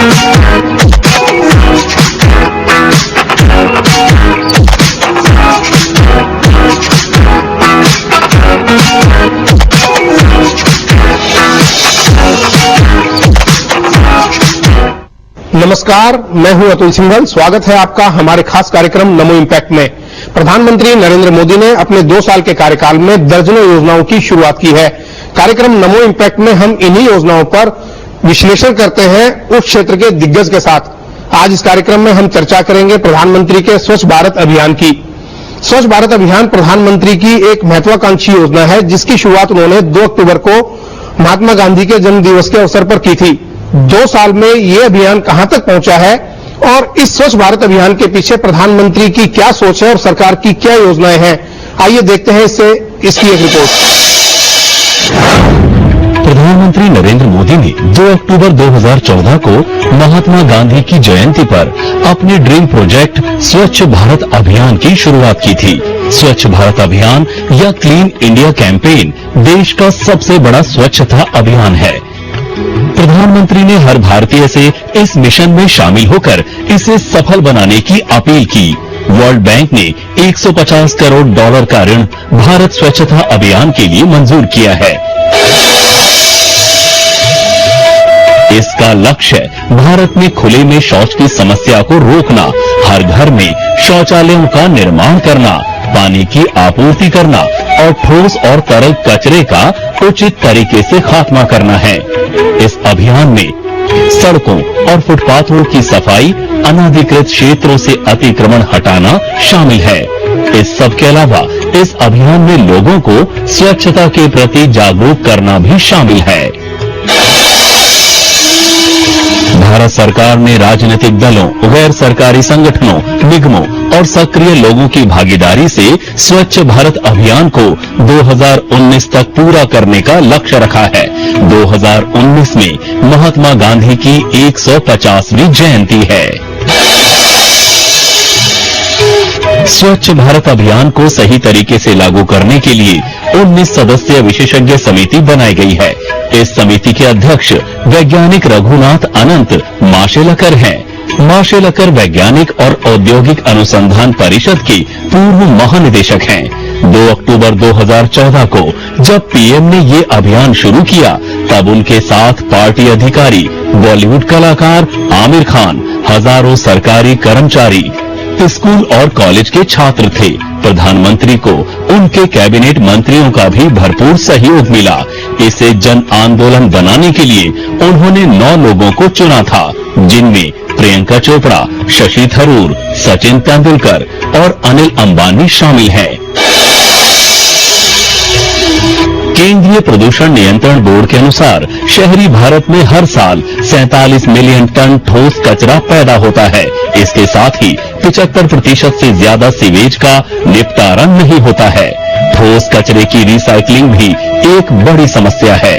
नमस्कार, मैं हूं अतुल सिंघल। स्वागत है आपका हमारे खास कार्यक्रम नमो इम्पैक्ट में। प्रधानमंत्री नरेंद्र मोदी ने अपने 2 साल के कार्यकाल में दर्जनों योजनाओं की शुरुआत की है। कार्यक्रम नमो इम्पैक्ट में हम इन्हीं योजनाओं पर विश्लेषण करते हैं उस क्षेत्र के दिग्गज के साथ। आज इस कार्यक्रम में हम चर्चा करेंगे प्रधानमंत्री के स्वच्छ भारत अभियान की। स्वच्छ भारत अभियान प्रधानमंत्री की एक महत्वाकांक्षी योजना है, जिसकी शुरुआत उन्होंने 2 अक्टूबर को महात्मा गांधी के जन्म दिवस के अवसर पर की थी। 2 साल में ये अभियान कहां तक पहुंचा है और इस स्वच्छ भारत अभियान के पीछे प्रधानमंत्री की क्या सोच है और सरकार की क्या योजनाएं हैं, आइए देखते हैं इसकी एक रिपोर्ट। प्रधानमंत्री नरेंद्र मोदी ने 2 अक्टूबर 2014 को महात्मा गांधी की जयंती पर अपने ड्रीम प्रोजेक्ट स्वच्छ भारत अभियान की शुरुआत की थी। स्वच्छ भारत अभियान या क्लीन इंडिया कैंपेन देश का सबसे बड़ा स्वच्छता अभियान है। प्रधानमंत्री ने हर भारतीय से इस मिशन में शामिल होकर इसे सफल बनाने की अपील की। वर्ल्ड बैंक ने $150 करोड़ का ऋण भारत स्वच्छता अभियान के लिए मंजूर किया है। इसका लक्ष्य भारत में खुले में शौच की समस्या को रोकना, हर घर में शौचालयों का निर्माण करना, पानी की आपूर्ति करना और ठोस और तरल कचरे का उचित तरीके से खात्मा करना है। इस अभियान में सड़कों और फुटपाथों की सफाई, अनाधिकृत क्षेत्रों से अतिक्रमण हटाना शामिल है। इस सब के अलावा इस अभियान में लोगों को स्वच्छता के प्रति जागरूक करना भी शामिल है। भारत सरकार ने राजनीतिक दलों, गैर सरकारी संगठनों, निगमों और सक्रिय लोगों की भागीदारी से स्वच्छ भारत अभियान को 2019 तक पूरा करने का लक्ष्य रखा है। 2019 में महात्मा गांधी की 150वीं जयंती है। स्वच्छ भारत अभियान को सही तरीके से लागू करने के लिए 19 सदस्यीय विशेषज्ञ समिति बनाई गई है। इस समिति के अध्यक्ष वैज्ञानिक रघुनाथ अनंत माशेलकर हैं। माशेलकर वैज्ञानिक और औद्योगिक अनुसंधान परिषद के पूर्व महानिदेशक हैं। 2 अक्टूबर 2014 को जब पीएम ने ये अभियान शुरू किया, तब उनके साथ पार्टी अधिकारी, बॉलीवुड कलाकार आमिर खान, हजारों सरकारी कर्मचारी, स्कूल और कॉलेज के छात्र थे। प्रधानमंत्री को उनके कैबिनेट मंत्रियों का भी भरपूर सहयोग मिला। इसे जन आंदोलन बनाने के लिए उन्होंने 9 लोगों को चुना था, जिनमें प्रियंका चोपड़ा, शशि थरूर, सचिन तेंदुलकर और अनिल अंबानी शामिल हैं। केंद्रीय प्रदूषण नियंत्रण बोर्ड के अनुसार शहरी भारत में हर साल 47 मिलियन टन ठोस कचरा पैदा होता है। इसके साथ ही 75% से ज्यादा सीवेज का निपटारा नहीं होता है। ठोस कचरे की रिसाइकलिंग भी एक बड़ी समस्या है।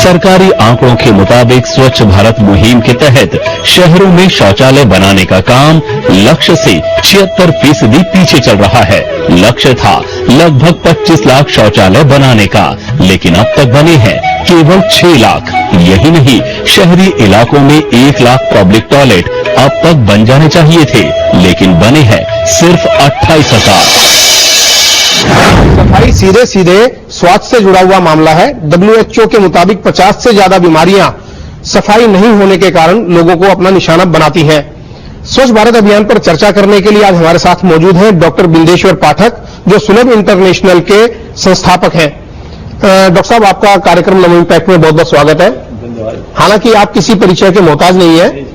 सरकारी आंकड़ों के मुताबिक स्वच्छ भारत मुहिम के तहत शहरों में शौचालय बनाने का काम लक्ष्य से 76% पीछे चल रहा है। लक्ष्य था लगभग 25 लाख शौचालय बनाने का, लेकिन अब तक बने हैं केवल 6 लाख। यही नहीं, शहरी इलाकों में 1 लाख पब्लिक टॉयलेट अब तक बन जाने चाहिए थे, लेकिन बने हैं सिर्फ 28,000। सफाई सीधे स्वास्थ्य से जुड़ा हुआ मामला है। WHO के मुताबिक 50 से ज्यादा बीमारियां सफाई नहीं होने के कारण लोगों को अपना निशाना बनाती हैं। स्वच्छ भारत अभियान पर चर्चा करने के लिए आज हमारे साथ मौजूद हैं डॉक्टर बिंदेश्वर पाठक, जो सुलभ इंटरनेशनल के संस्थापक हैं। डॉक्टर साहब, आपका कार्यक्रम नमो इम्पैक्ट में बहुत बहुत स्वागत है। हालांकि आप किसी परिचय के मोहताज नहीं है,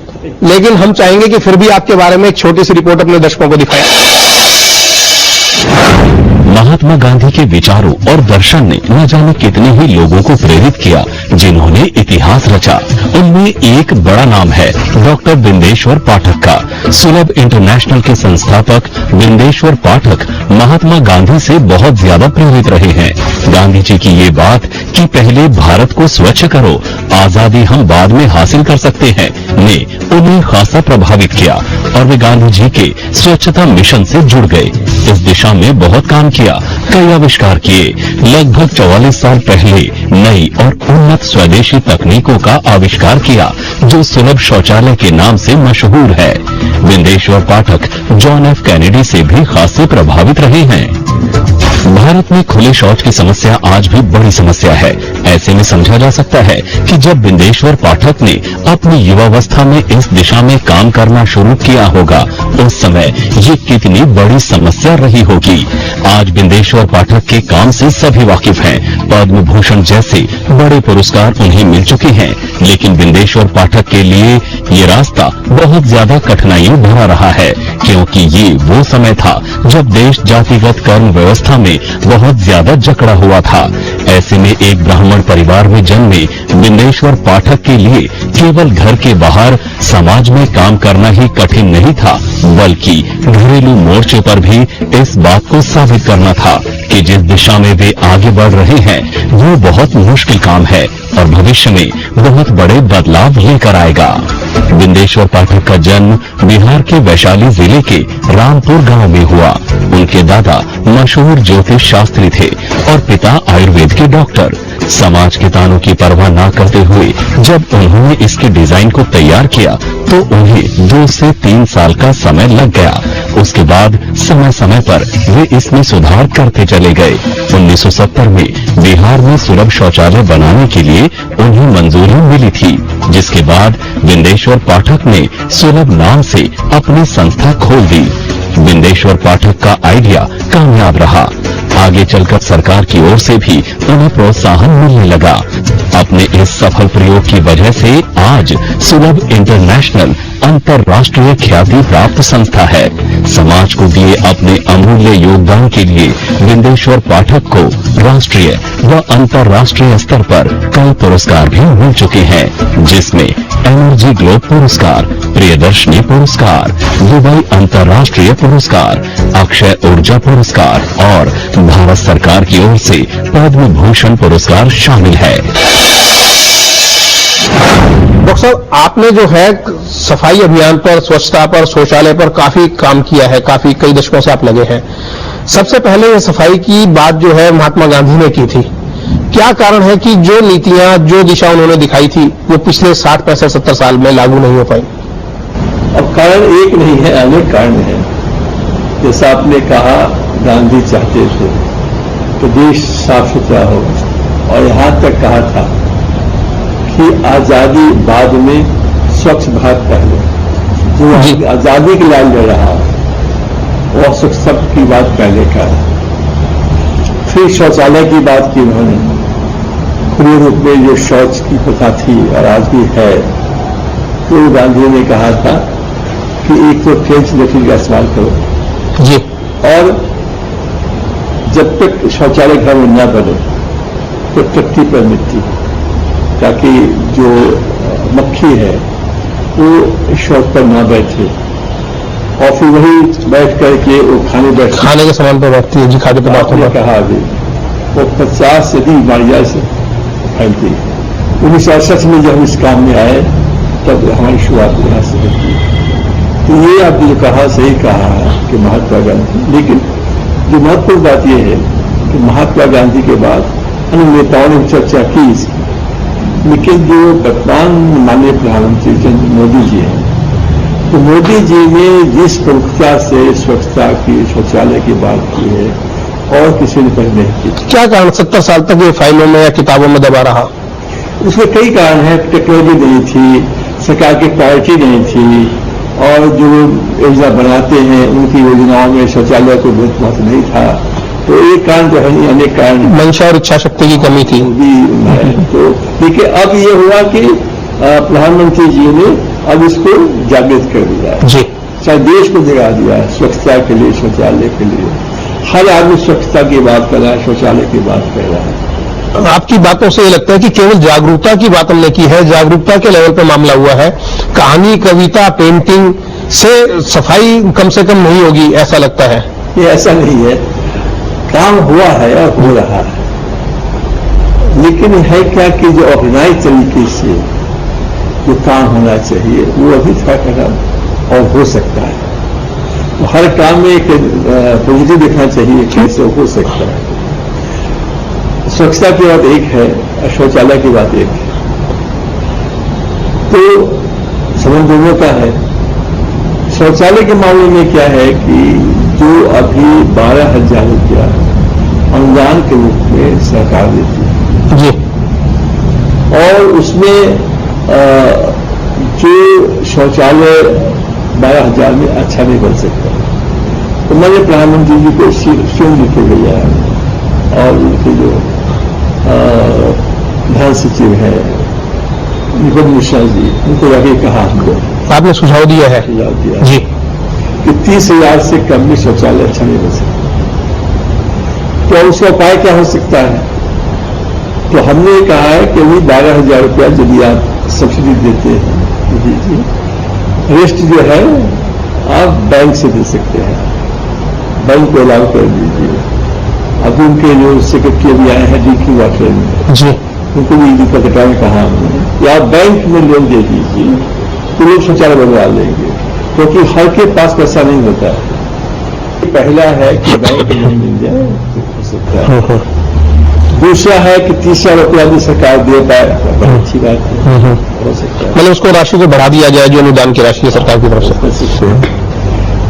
लेकिन हम चाहेंगे कि फिर भी आपके बारे में एक छोटी सी रिपोर्ट अपने दर्शकों को दिखाएं। महात्मा गांधी के विचारों और दर्शन ने न जाने कितने ही लोगों को प्रेरित किया, जिन्होंने इतिहास रचा। उनमें एक बड़ा नाम है डॉक्टर बिंदेश्वर पाठक का। सुलभ इंटरनेशनल के संस्थापक बिंदेश्वर पाठक महात्मा गांधी से बहुत ज्यादा प्रेरित रहे हैं। गांधी जी की ये बात कि पहले भारत को स्वच्छ करो, आजादी हम बाद में हासिल कर सकते हैं, ने उन्हें खासा प्रभावित किया और वे गांधी जी के स्वच्छता मिशन से जुड़ गए। इस दिशा में बहुत काम किया, कई आविष्कार किए। लगभग 44 साल पहले नई और उन्नत स्वदेशी तकनीकों का आविष्कार किया जो सुलभ शौचालय के नाम से मशहूर है। बिंदेश्वर पाठक जॉन एफ कैनेडी से भी खासे प्रभावित रहे हैं। भारत में खुले शौच की समस्या आज भी बड़ी समस्या है। ऐसे में समझा जा सकता है कि जब बिंदेश्वर पाठक ने अपनी युवावस्था में इस दिशा में काम करना शुरू किया होगा, उस समय ये कितनी बड़ी समस्या रही होगी। आज बिंदेश्वर पाठक के काम से सभी वाकिफ हैं। पद्म भूषण जैसे बड़े पुरस्कार उन्हें मिल चुके हैं, लेकिन बिंदेश्वर पाठक के लिए ये रास्ता बहुत ज्यादा कठिनाइयों भरा रहा है, क्योंकि ये वो समय था जब देश जातिगत कर्म व्यवस्था में बहुत ज्यादा जकड़ा हुआ था। ऐसे में एक ब्राह्मण परिवार में जन्मे बिंदेश्वर पाठक के लिए केवल घर के बाहर समाज में काम करना ही कठिन नहीं था, बल्कि घरेलू मोर्चे पर भी इस बात को साबित करना था कि जिस दिशा में वे आगे बढ़ रहे हैं वो बहुत मुश्किल काम है और भविष्य में बहुत बड़े बदलाव लेकर आएगा। बिंदेश्वर पाठक का जन्म बिहार के वैशाली जिले के रामपुर गांव में हुआ। उनके दादा मशहूर ज्योतिष शास्त्री थे और पिता आयुर्वेद के डॉक्टर। समाज के तानों की परवाह न करते हुए जब उन्होंने इसके डिजाइन को तैयार किया तो उन्हें 2 से 3 साल का समय लग गया। उसके बाद समय समय पर वे इसमें सुधार करते चले गए। 1970 में बिहार में सुलभ शौचालय बनाने के लिए उन्हें मंजूरी मिली थी, जिसके बाद बिंदेश्वर पाठक ने सुलभ नाम से अपनी संस्था खोल दी। बिंदेश्वर पाठक का आइडिया कामयाब रहा। आगे चलकर सरकार की ओर से भी उन्हें प्रोत्साहन मिलने लगा। अपने इस सफल प्रयोग की वजह से आज सुलभ इंटरनेशनल अंतर्राष्ट्रीय ख्याति प्राप्त संस्था है। समाज को दिए अपने अमूल्य योगदान के लिए बिंदेश्वर पाठक को राष्ट्रीय व अंतर्राष्ट्रीय स्तर पर कई पुरस्कार भी मिल चुके हैं, जिसमें एनर्जी ग्लोब पुरस्कार, प्रियदर्शनी पुरस्कार, दुबई अंतर्राष्ट्रीय पुरस्कार, अक्षय ऊर्जा पुरस्कार और भारत सरकार की ओर से पद्म भूषण पुरस्कार शामिल है। डॉक्टर साहब, आपने जो है सफाई अभियान पर, स्वच्छता पर, शौचालय पर काफी काम किया है, कई दशकों से आप लगे हैं। सबसे पहले ये सफाई की बात जो है महात्मा गांधी ने की थी। क्या कारण है कि जो नीतियां, जो दिशा उन्होंने दिखाई थी वो पिछले 60, 65, 70 साल में लागू नहीं हो पाई? अब कारण एक नहीं है, अनेक कारण है। जैसा आपने कहा, गांधी चाहते थे कि देश साफ सुथरा हो और यहां तक कहा था कि आजादी बाद में, स्वच्छ भारत पहले। जो आजादी की लाल ले रहा और स्वच्छता की बात पहले का। फिर शौचालय की बात की उन्होंने। खुले रूप में जो शौच की प्रथा थी और आज भी है, तो गांधी ने कहा था कि एक तो फ्रेंच लकड़ी का इस्तेमाल करो जी, और जब तक शौचालय घर में न बने तो टट्टी पर मिट्टी, ताकि जो मक्खी है वो शौच पर न बैठे और फिर वही बैठ करके वो खाने के सामान पर बैठती है जी, खाद्य पदार्थों पर। कहा अभी वो 50 से अधिक बीमारियां से फैलती। 1968 में जब हम इस काम में आए तब हमारी शुरुआत यहाँ से होती है। तो ये आपने जो कहा सही कहा कि महात्मा गांधी, लेकिन जो महत्वपूर्ण बात यह है कि महात्मा गांधी के बाद अन्य नेताओं ने चर्चा की इसकी, लेकिन जो वर्तमान माननीय प्रधानमंत्री मोदी जी हैं, तो मोदी जी ने जिस प्रमुखता से स्वच्छता की, शौचालय की बात की है और किसी ने पहले नहीं की। क्या कारण 70 साल तक ये फाइलों में या किताबों में दबा रहा? उसके कई कारण हैं। टेक्नोलॉजी नहीं थी, सरकार की प्रायोरिटी नहीं थी, और जो योजना बनाते हैं उनकी योजनाओं में शौचालय को बहुत महत्व नहीं था। तो एक कारण तो है नहीं, अनेक कारण। मंशा और इच्छा शक्ति की कमी थी भी है। तो देखिए, अब ये हुआ कि प्रधानमंत्री जी ने अब इसको जागृत कर दिया जी, चाहे देश को जगा दिया स्वच्छता के लिए, शौचालय के लिए। हर आदमी स्वच्छता की बात कर रहा है, शौचालय की बात कर रहा है। आपकी बातों से ये लगता है कि केवल जागरूकता की बात हमने की है, जागरूकता के लेवल पे मामला हुआ है। कहानी, कविता, पेंटिंग से सफाई कम से कम नहीं होगी, ऐसा लगता है। ये ऐसा नहीं है, काम हुआ है और हो रहा है, लेकिन है क्या कि जो ऑर्गेनाइज तरीके से जो काम होना चाहिए वो अभी थोड़ा कदम और हो सकता है। तो हर काम में एक पॉजिटिव देखना चाहिए, कैसे हो सकता है। स्वच्छता की बात एक है, और शौचालय की बात एक है। तो संबंध दोनों का है। शौचालय के मामले में क्या है कि जो अभी 12,000 रुपया अनुदान के रूप में सरकार देती है जी, और उसमें जो शौचालय 12,000 में अच्छा नहीं बन सकता, तो मैंने प्रधानमंत्री जी को स्वयं लिखे गया है और उनके जो प्रधान सचिव है निपन मिश्रा जी, उनको जाके कहा हमको, आपने सुझाव दिया है सुझाव दिया जी, कि 30,000 से कम में शौचालय अच्छा नहीं बन सकता। तो उसका उपाय क्या हो सकता है? तो हमने कहा है कि वही 12,000 रुपया यदि आप सब्सिडी देते हैं तो दीजिए, रेस्ट जो है आप बैंक से दे सकते हैं, बैंक को अलाउ कर दीजिए। अब उनके जो सेक्रेटरी अभी आए हैं डीक्यू वाटर में जी, उनको भी ईडी कटा में कहा हमने कि आप बैंक में लोन दे दीजिए तो लोग शौचालय बनवा लेंगे, क्योंकि हर के पास पैसा नहीं होता है। पहला है कि बैंक में लोन मिल जाए तो हो सकता है। दूसरा है कि 30,000 रुपया भी सरकार दे पाए, बहुत अच्छी बात है, हो सकता है। मतलब उसको राशि को बढ़ा दिया जाए जो अनुदान की राशि है सरकार की तरफ से।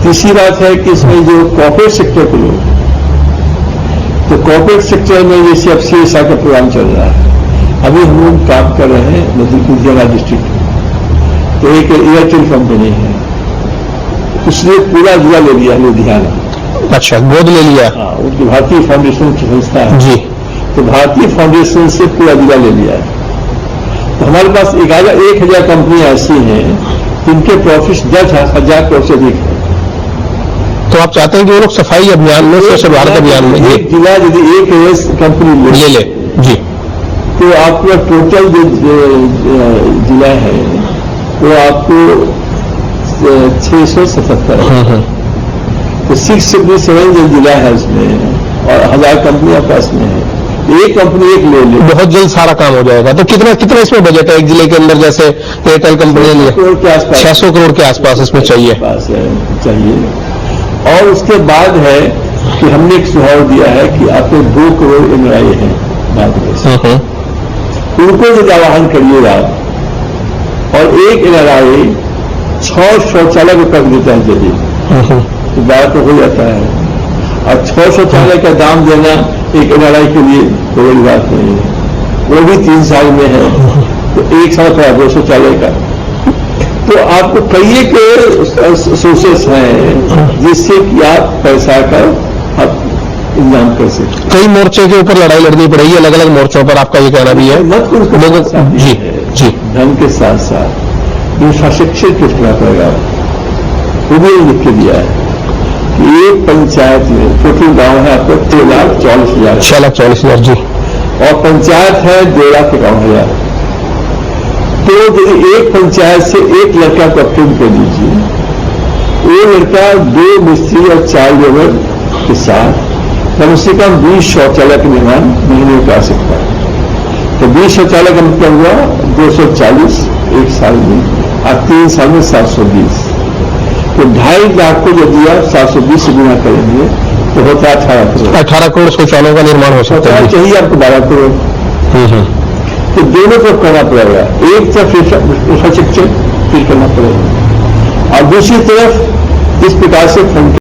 तीसरी बात है कि इसमें जो कॉर्पोरेट सेक्टर के लोग, तो कॉर्पोरेट सेक्टर में जैसे अब CSR का प्रोग्राम चल रहा है, अभी हम लोग काम कर रहे हैं लुधियाना डिस्ट्रिक्ट में, तो एक एयरटेल कंपनी है, उसने पूरा जिला ले लिया लुधियाना। अच्छा, गोद ले लिया। हाँ, उनकी भारतीय फाउंडेशन की संस्था है जी, तो भारतीय फाउंडेशन से पूरा जिला ले लिया है। तो हमारे पास 1,000 कंपनियां ऐसी हैं जिनके प्रॉफिट 10,000 करोड़ से अधिक है। तो आप चाहते हैं कि वो लोग सफाई अभियान में, स्वच्छ भारत अभियान में एक जिला यदि एक कंपनी ले ले जी, तो आपका टोटल जो जिला है वो आपको 677 है। तो 677 जो जिला है उसमें और 1,000 कंपनियां पास में है, एक कंपनी एक ले ले, बहुत जल्द सारा काम हो जाएगा। तो कितना कितना इसमें बजट है एक जिले के अंदर, जैसे एयरटेल कंपनी ने 600 करोड़ के आसपास 600 करोड़ के आसपास इसमें चाहिए। और उसके बाद है कि हमने एक सुझाव दिया है कि आपको 2 करोड़ NRI हैं बांग्लादेश, उनको जब आवाहन करिए आप, और एक NRI 6 शौचालय को कर देता है यदि तो बात तो हो जाता है। और 6 शौचालय का दाम देना एक NRI के लिए कोई बड़ी बात नहीं है, वो भी 3 साल में है, तो 1 साल का 2 शौचालय का। तो आपको कई के सोर्सेस हैं जिससे कि आप पैसा का आप इंतजाम कर सकते। कई मोर्चे के ऊपर लड़ाई लड़नी पड़ेगी, अलग अलग मोर्चों पर, आपका ये कहना भी है। मत उसको लोगों जी जी धन के साथ साथ इंफ्रास्ट्रक्चर को रखना पड़ेगा। वो भी लिख के दिया है कि एक पंचायत में छोटी गांव है आपको 6,40,000, 6,40,000 जी, और पंचायत है 2,51,000। तो यदि एक पंचायत से एक लड़का को अप्रूव कर दीजिए, वो लड़का 2 मिस्त्री और 4 लेबर के साथ कम से कम 20 शौचालय का निर्माण महीने में कर सकता है। तो 20 शौचालय का मतलब हुआ 240 एक साल में, और 3 साल में 720। तो 2.5 लाख को यदि आप 720 से गुना करेंगे तो होता है 18 करोड़ शौचालयों का निर्माण हो सकता है। चाहिए आपको 12 करोड़। तो दोनों तरफ करना पड़ेगा, एक तरफ इंफ्रास्ट्रक्चर फिर करना पड़ेगा, और दूसरी तरफ इस प्रकार से फंड